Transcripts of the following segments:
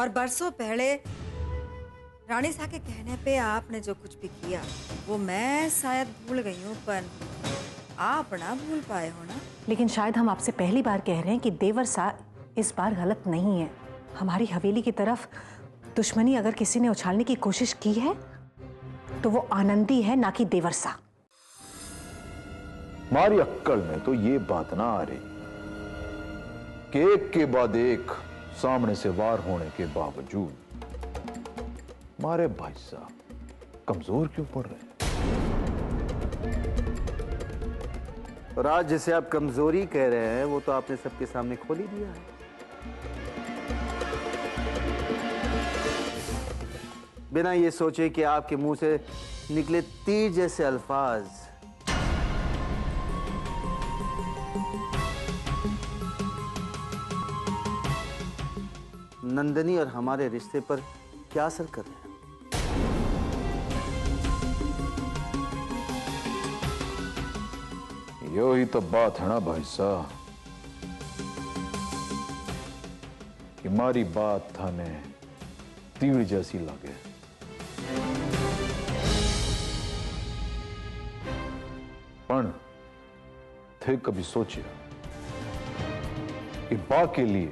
और बरसों पहले रानी साहब के कहने पे आपने जो कुछ भी किया वो मैं शायद भूल गई हूँ, पर आप ना भूल पाए हो ना। लेकिन शायद हम आपसे पहली बार कह रहे हैं कि देवर साहब इस बार गलत नहीं है। हमारी हवेली की तरफ दुश्मनी अगर किसी ने उछालने की कोशिश की है तो वो आनंदी है, ना कि देवर साहब। हमारी अक्कल में तो ये बात ना आ रही कि एक के बाद एक सामने से वार होने के बावजूद हमारे भाई साहब कमजोर क्यों पड़ रहे हैं? और आज जिसे आप कमजोरी कह रहे हैं वो तो आपने सबके सामने खोल ही दिया है। बिना ये सोचे कि आपके मुंह से निकले तीर जैसे अल्फाज नंदनी और हमारे रिश्ते पर क्या असर कर रहे हैं। यो ही तो बात है ना भाई साहब कि हमारी बात थाने तीर जैसी लगे। पण थे कभी सोचिए कि बा के लिए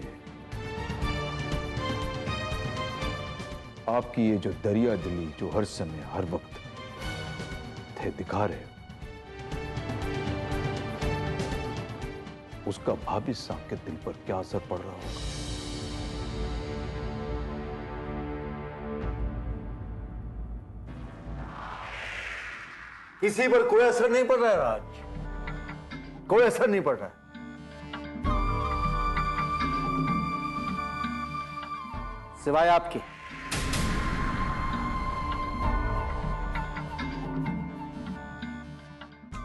आपकी ये जो दरिया दिली जो हर समय हर वक्त थे दिखा रहे, उसका भाभी साहब के दिल पर क्या असर पड़ रहा होगा। किसी पर कोई असर नहीं पड़ रहा है राज, कोई असर नहीं पड़ रहा है। सिवाय आपके।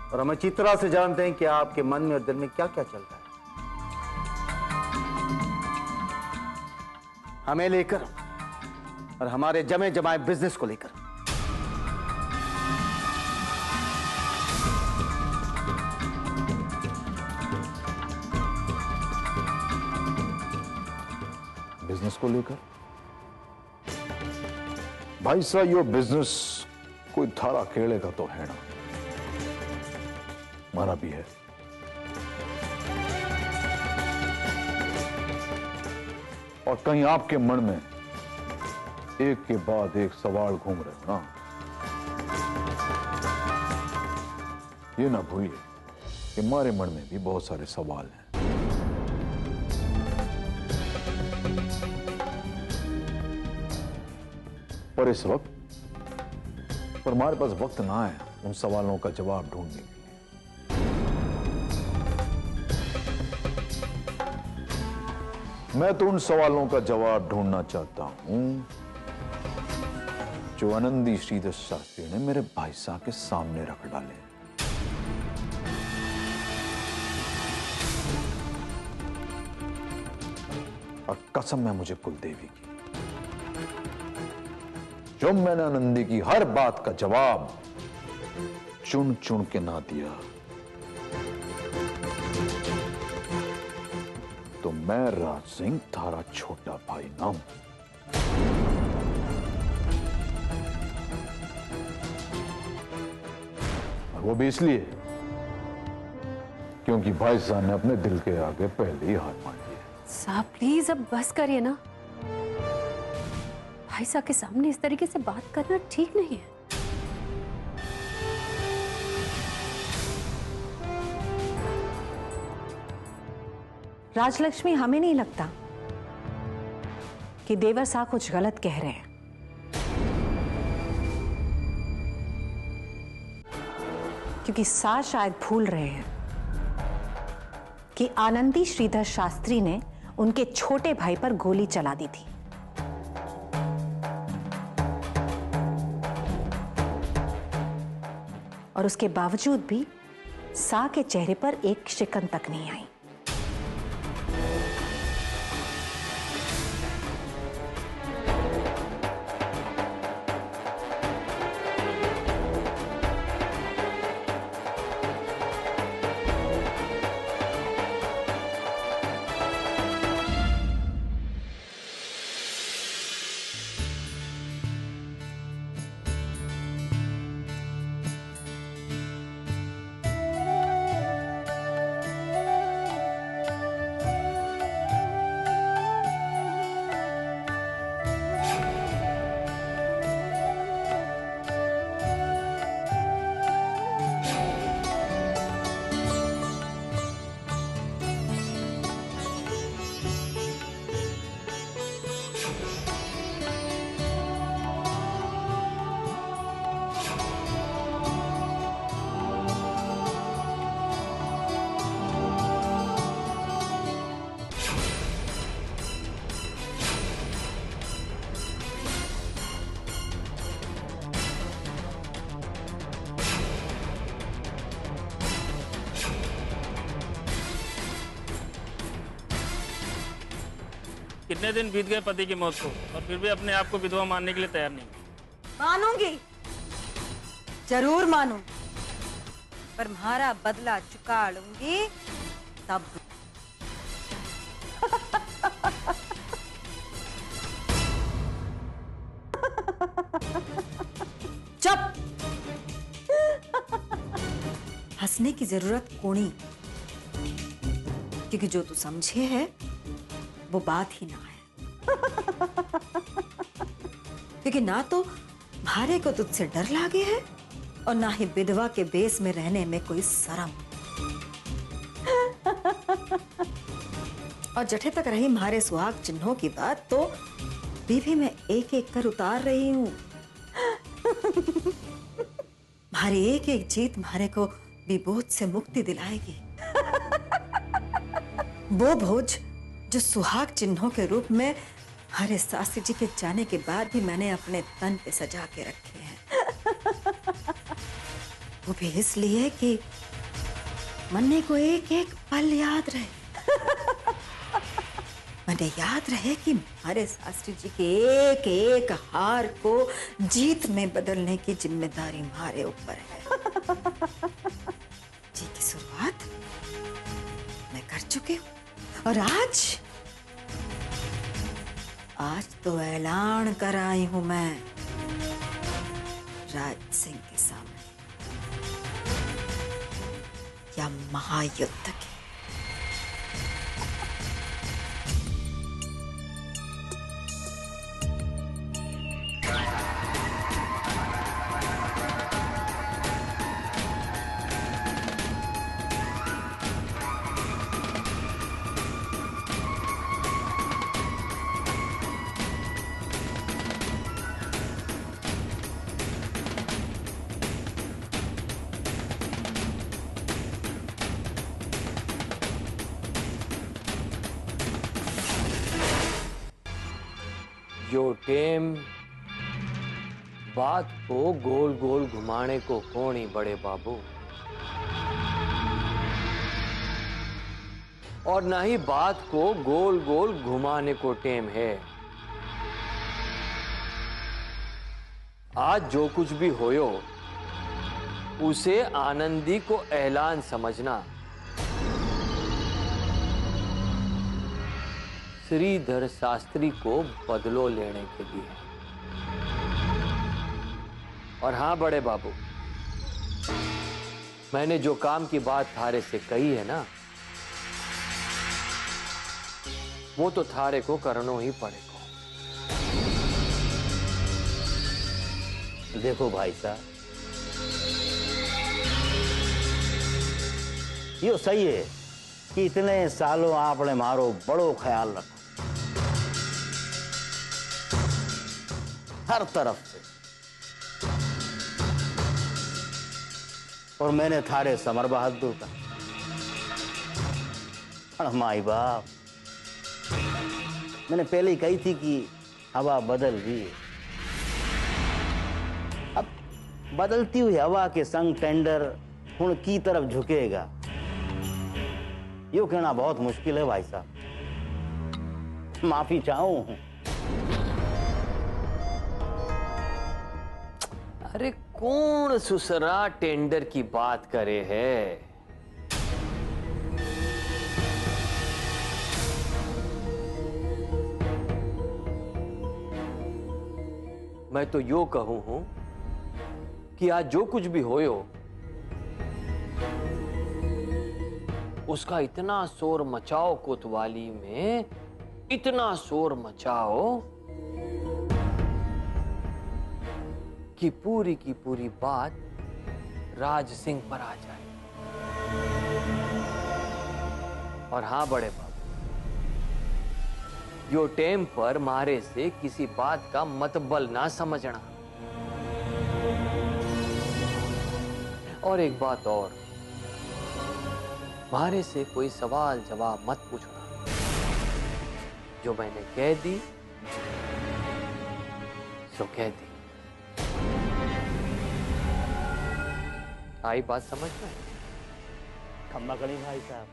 और हम अच्छी तरह से जानते हैं कि आपके मन में और दिल में क्या क्या चल रहा है। हमें लेकर और हमारे जमे जमाए बिजनेस को लेकर। बिजनेस को लेकर भाई साहब, यो बिजनेस कोई थारा अकेले का तो है ना, हमारा भी है। और कहीं आपके मन में एक के बाद एक सवाल घूम रहे हो ना, ये ना भूलिए कि हमारे मन में भी बहुत सारे सवाल हैं। पर इस वक्त पर हमारे पास वक्त ना है उन सवालों का जवाब ढूंढने के लिए। मैं तो उन सवालों का जवाब ढूंढना चाहता हूं जो आनंदी श्रीधर शास्त्री ने मेरे भाई साहब के सामने रख डाले। और कसम है मुझे कुलदेवी की, जो मैंने आनंदी की हर बात का जवाब चुन चुन के ना दिया तो मैं राज सिंह थारा छोटा भाई ना हूं। और वो भी इसलिए क्योंकि भाई साहब ने अपने दिल के आगे पहले ही हार मान लिया। साहब प्लीज अब बस करिए ना, भाई साहब के सामने इस तरीके से बात करना ठीक नहीं है। राजलक्ष्मी, हमें नहीं लगता कि देवर साहब कुछ गलत कह रहे हैं। क्योंकि साहब शायद भूल रहे हैं कि आनंदी श्रीधर शास्त्री ने उनके छोटे भाई पर गोली चला दी थी। और उसके बावजूद भी सा के चेहरे पर एक शिकन तक नहीं आई। कितने दिन बीत गए पति की मौत को और फिर भी अपने आप को विधवा मानने के लिए तैयार नहीं। मानूंगी, जरूर मानूंगी, पर तुम्हारा बदला चुका लूंगी तब। चुप। हंसने की जरूरत कोनी, क्योंकि जो तू समझे है वो बात ही ना है। क्योंकि ना तो भारे को तुझसे डर लागे है और ना ही विधवा के बेस में रहने में कोई शर्म। और जठे तक रही मारे सुहाग चिन्हों की बात, तो बीवी में एक एक कर उतार रही हूं। मारी एक एक जीत मारे को विबोध से मुक्ति दिलाएगी। वो भोज जो सुहाग चिन्हों के रूप में हरे शास्त्री जी के जाने के बाद भी मैंने अपने तन पे सजा के रखे हैं। वो भी इसलिए कि मन्ने को एक एक पल याद रहे। मैंने याद रहे कि हमारे शास्त्री जी के एक एक हार को जीत में बदलने की जिम्मेदारी हमारे ऊपर है। जी की शुरुआत मैं कर चुकी हूं और आज तो ऐलान कर आई हूं मैं राज सिंह के सामने या महायुद्ध के। जो टेम बात को गोल गोल घुमाने को कौन ही बड़े बाबू, और ना ही बात को गोल गोल घुमाने को टेम है। आज जो कुछ भी होयो उसे आनंदी को ऐलान समझना। श्रीधर शास्त्री को बदलो लेने के लिए। और हां बड़े बाबू, मैंने जो काम की बात थारे से कही है ना, वो तो थारे को करना ही पड़ेगा। देखो भाई साहब, यो सही है कि इतने सालों आपने मारो बड़ो ख्याल रखो हर तरफ से, और मैंने थारे समर बहादुर का। और माई बाप, मैंने पहले ही कही थी कि हवा बदल रही है। अब बदलती हुई हवा के संग टेंडर हुण की तरफ झुकेगा, यो कहना बहुत मुश्किल है भाई साहब। माफी चाहूं। अरे कौन सुसरा टेंडर की बात करे है? मैं तो यो कहूं हूं कि आज जो कुछ भी होयो उसका इतना शोर मचाओ, कोतवाली में इतना शोर मचाओ कि पूरी की पूरी बात राज सिंह पर आ जाए। और हां बड़े बाबू, यो टेम पर मारे से किसी बात का मतबल ना समझना। और एक बात और, मारे से कोई सवाल जवाब मत पूछना। जो मैंने कह दी सो कह दी। आई बात समझ में? खम्मा कड़ी भाई साहब।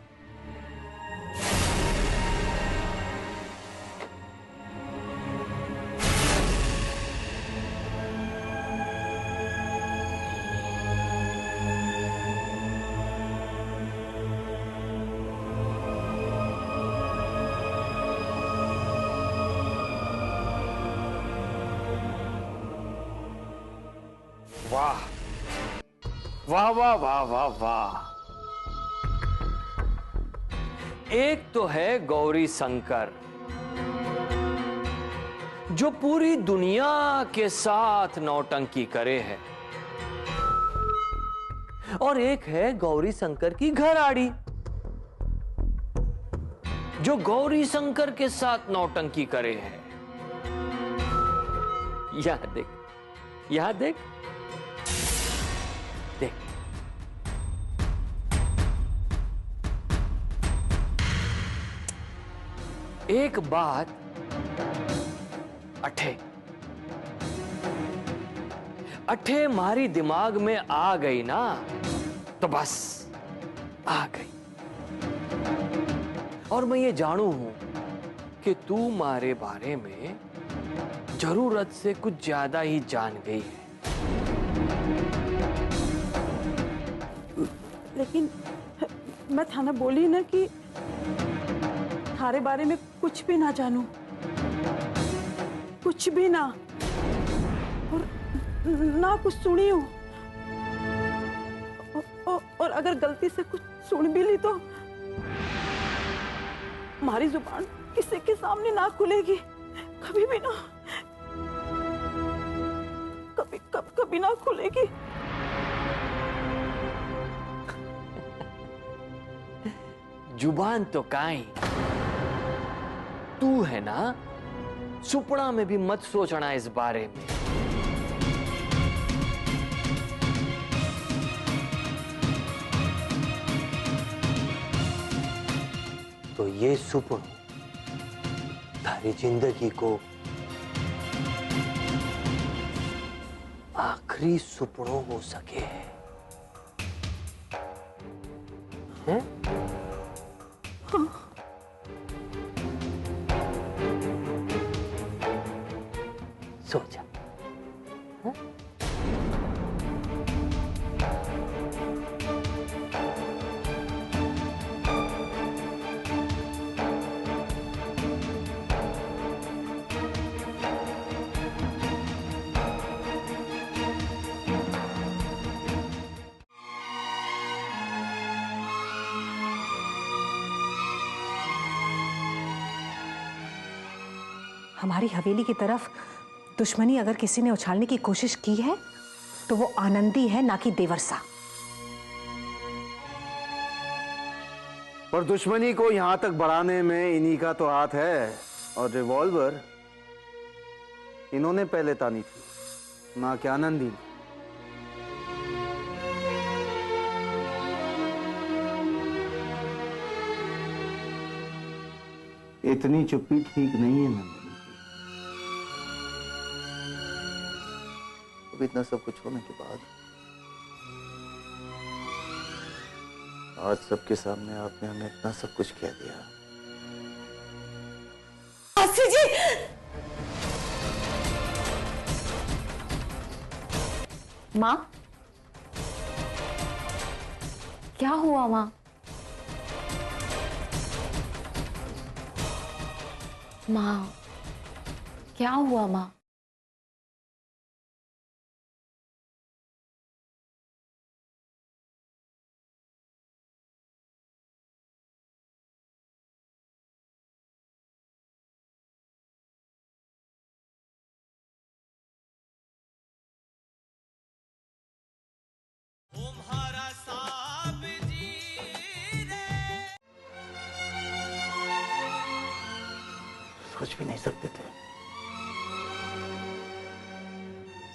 वाह वाह वाह वाह वाह वाह। एक तो है गौरी शंकर, जो पूरी दुनिया के साथ नौटंकी करे है, और एक है गौरी शंकर की घरआड़ी, जो गौरी शंकर के साथ नौटंकी करे है। यहां देख, यहां देख, देख। एक बात अठे मारी दिमाग में आ गई ना, तो बस आ गई। और मैं ये जानू हूं कि तू मारे बारे में जरूरत से कुछ ज्यादा ही जान गई है। लेकिन मैं थाना बोली ना कि थारे बारे में कुछ भी ना जानू, कुछ भी ना, और ना कुछ सुनी हूं। और अगर गलती से कुछ सुन भी ली तो हमारी जुबान किसी के सामने ना खुलेगी, कभी भी ना, कभी ना खुलेगी। जुबान तो काई, तू है ना, सुपना में भी मत सोचना इस बारे में। तो ये सुपनो थारी जिंदगी को आखिरी सुपनो हो सके हैं? सोचा है? हमारी हवेली की तरफ दुश्मनी अगर किसी ने उछालने की कोशिश की है तो वो आनंदी है, ना कि देवरसा। और दुश्मनी को यहां तक बढ़ाने में इन्हीं का तो हाथ है। और रिवॉल्वर इन्होंने पहले तानी थी, ना कि आनंदी। इतनी चुप्पी ठीक नहीं है नंदिनी। अब इतना सब कुछ होने के बाद आज सबके सामने आपने हमें इतना सब कुछ कह दिया। मासी जी, माँ, क्या हुआ माँ? माँ, क्या हुआ माँ? सोच भी नहीं सकते थे।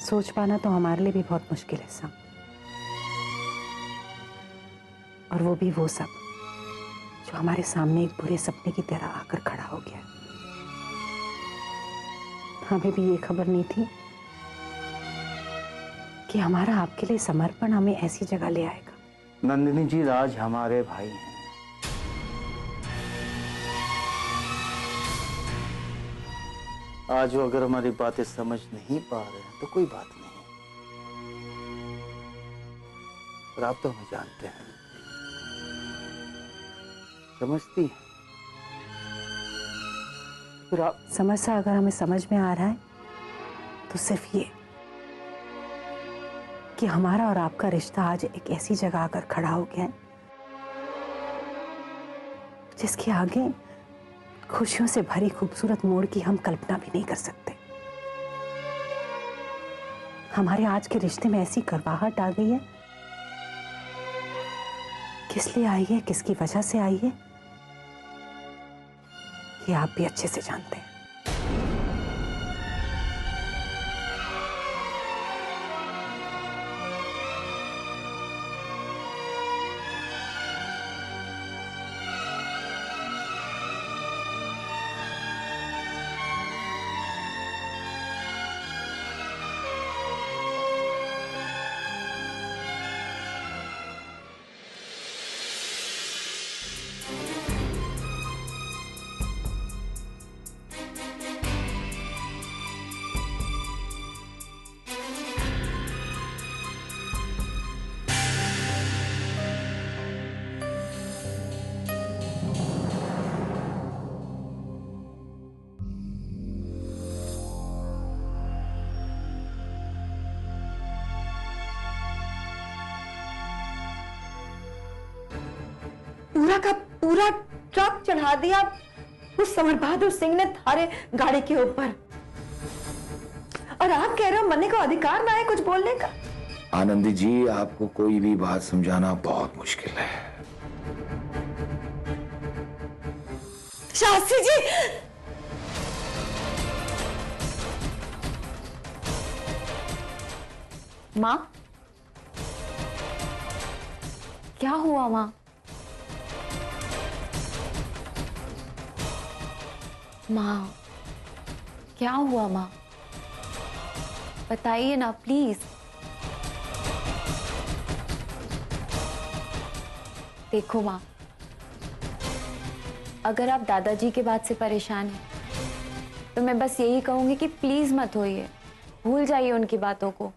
सोच पाना तो हमारे लिए भी बहुत मुश्किल है साहब, और वो भी वो सब जो हमारे सामने एक बुरे सपने की तरह आकर खड़ा हो गया। हमें भी ये खबर नहीं थी कि हमारा आपके लिए समर्पण हमें ऐसी जगह ले आएगा। नंदिनी जी, राज हमारे भाई हैं। आज वो अगर हमारी बातें समझ नहीं पा रहे हैं तो कोई बात नहीं, पर आप तो हमें जानते हैं, समझती हैं। फिर आप समस्या अगर हमें समझ में आ रहा है तो सिर्फ ये कि हमारा और आपका रिश्ता आज एक ऐसी जगह आकर खड़ा हो गया है जिसके आगे खुशियों से भरी खूबसूरत मोड़ की हम कल्पना भी नहीं कर सकते। हमारे आज के रिश्ते में ऐसी करवाहट आ गई है, किस लिए आई है, किसकी वजह से आई है, ये आप भी अच्छे से जानते हैं। पूरा का पूरा ट्रक चढ़ा दिया उस समर बहादुर सिंह ने थारे गाड़ी के ऊपर, और आप कह रहे हो मरने का अधिकार ना है कुछ बोलने का। आनंदी जी, आपको कोई भी बात समझाना बहुत मुश्किल है। शास्त्री जी, माँ क्या हुआ माँ? माँ क्या हुआ माँ? बताइए ना प्लीज। देखो माँ, अगर आप दादाजी के बात से परेशान हैं तो मैं बस यही कहूंगी कि प्लीज मत होइए, भूल जाइए उनकी बातों को।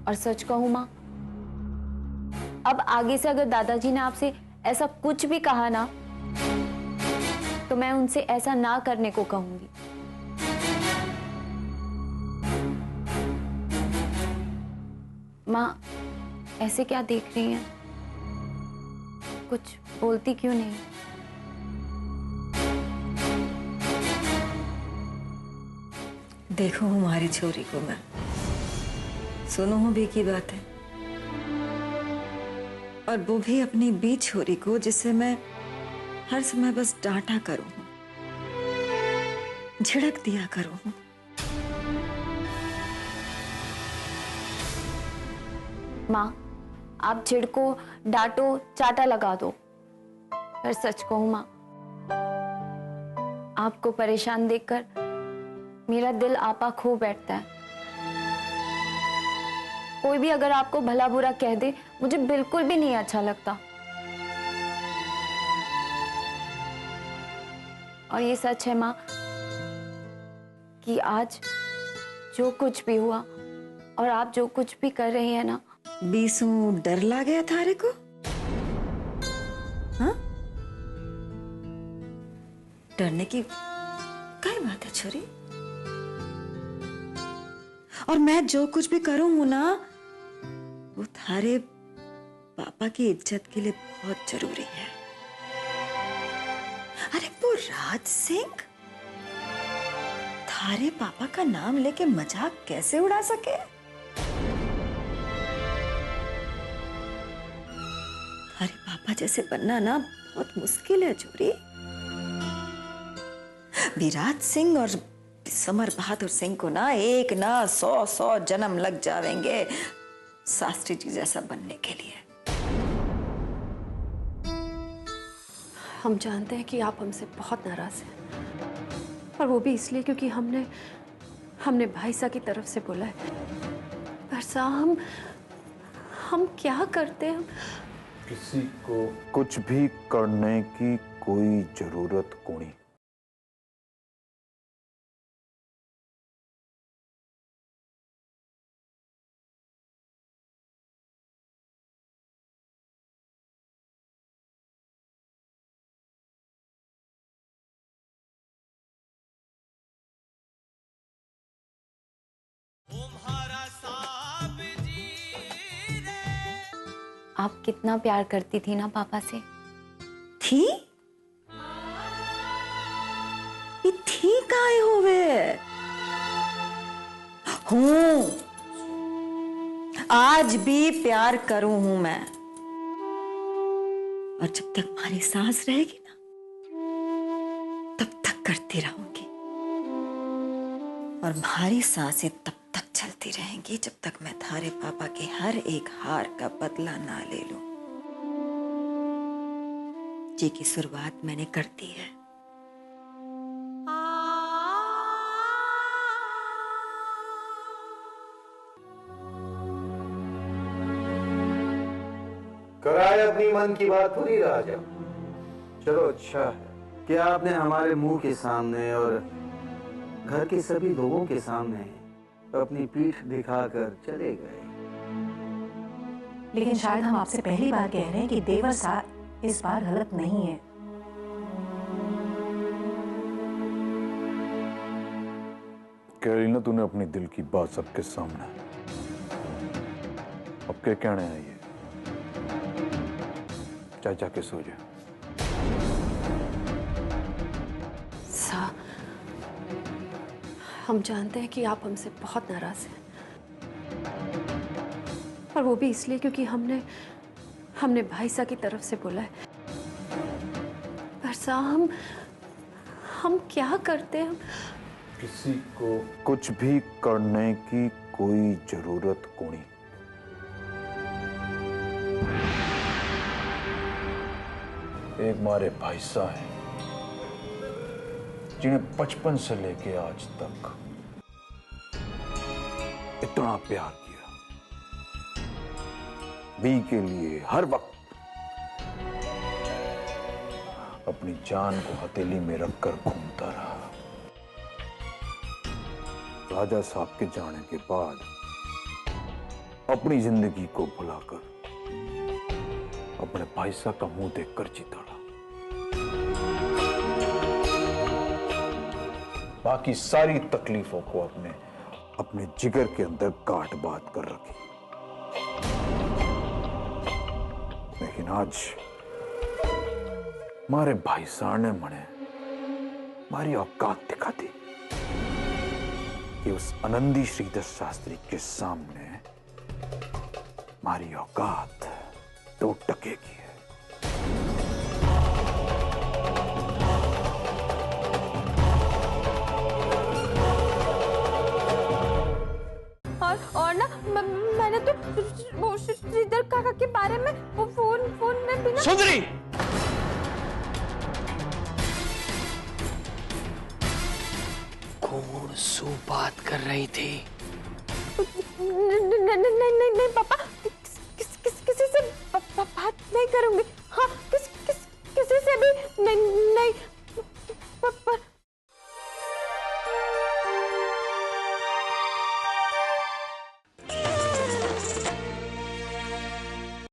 और सच कहूं माँ, अब आगे से अगर दादाजी ने आपसे ऐसा कुछ भी कहा ना तो मैं उनसे ऐसा ना करने को कहूंगी। माँ ऐसे क्या देख रही हैं? कुछ बोलती क्यों नहीं? देखो हमारी छोरी को मैं सुनो हूं भी की बात है, और वो भी अपनी बी छोरी को जिसे मैं हर समय बस डांटा करूं, झिड़क दिया करूं। माँ आप झिड़को, डांटो, चाटा लगा दो, पर सच कहूं माँ, आपको परेशान देखकर मेरा दिल आपा खो बैठता है। कोई भी अगर आपको भला बुरा कह दे मुझे बिल्कुल भी नहीं अच्छा लगता। और ये सच है माँ कि आज जो कुछ भी हुआ और आप जो कुछ भी कर रही हैं ना, बीसों डर ला गया थारे को? हाँ? डरने की क्या बात है छोरी? और मैं जो कुछ भी करूंगी ना वो थारे पापा की इज्जत के लिए बहुत जरूरी है। अरे वो राज सिंह थारे पापा का नाम लेके मजाक कैसे उड़ा सके? थारे पापा जैसे बनना ना बहुत मुश्किल है छोरी। विराट सिंह और समर बहादुर सिंह को ना एक ना 100 जन्म लग जाएंगे शास्त्री जी जैसा बनने के लिए। हम जानते हैं कि आप हमसे बहुत नाराज हैं, और वो भी इसलिए क्योंकि हमने भाईसा की तरफ से बोला है। पर सा हम क्या करते हैं? किसी को कुछ भी करने की कोई जरूरत कोनी। तुम्हारा सा आप कितना प्यार करती थी ना पापा से। थी? ये थी काहे होवे? हूं, आज भी प्यार करूं हूं मैं, और जब तक हमारी सांस रहेगी ना तब तक करती रहूंगी, और हमारी सांसें तब तक चलती रहेंगी जब तक मैं थारे पापा के हर एक हार का बदला ना ले लूं। जी की शुरुआत मैंने कर दी है। कराए अपनी मन की बात पूरी राजा। चलो अच्छा है कि आपने हमारे मुंह के सामने और घर के सभी लोगों के सामने अपनी पीठ दिखाकर चले गए। लेकिन शायद हम आपसे पहली बार कह रहे हैं कि देवर साहब इस बार गलत नहीं है। कैरीना, तूने अपनी दिल की बात सबके सामने, अब क्या कहने है ये? चाचा के सो जा। हम जानते हैं कि आप हमसे बहुत नाराज हैं, और वो भी इसलिए क्योंकि हमने भाईसा की तरफ से बोला है। पर सा हम क्या करते हैं? किसी को कुछ भी करने की कोई जरूरत कोनी। एक मारे भाईसा है जिन्हें बचपन से लेके आज तक इतना प्यार किया, बी के लिए हर वक्त अपनी जान को हथेली में रखकर घूमता रहा। राजा साहब के जाने के बाद अपनी जिंदगी को भुलाकर अपने भाईसा का मुंह देखकर जीता रहा। बाकी सारी तकलीफों को अपने जिगर के अंदर गांठ बांध कर रखी। लेकिन आज हमारे भाईसा ने मने हमारी औकात दिखा दी कि उस आनंदी श्रीधर शास्त्री के सामने हमारी औकात 2 टके की है। और ना मैंने तो वो श्रीधर काका के बारे में वो फोन में बिना सुंदरी, कौन सो बात कर रही थी? नहीं पापा, किसी से बात नहीं करूंगी। हाँ, किसी से भी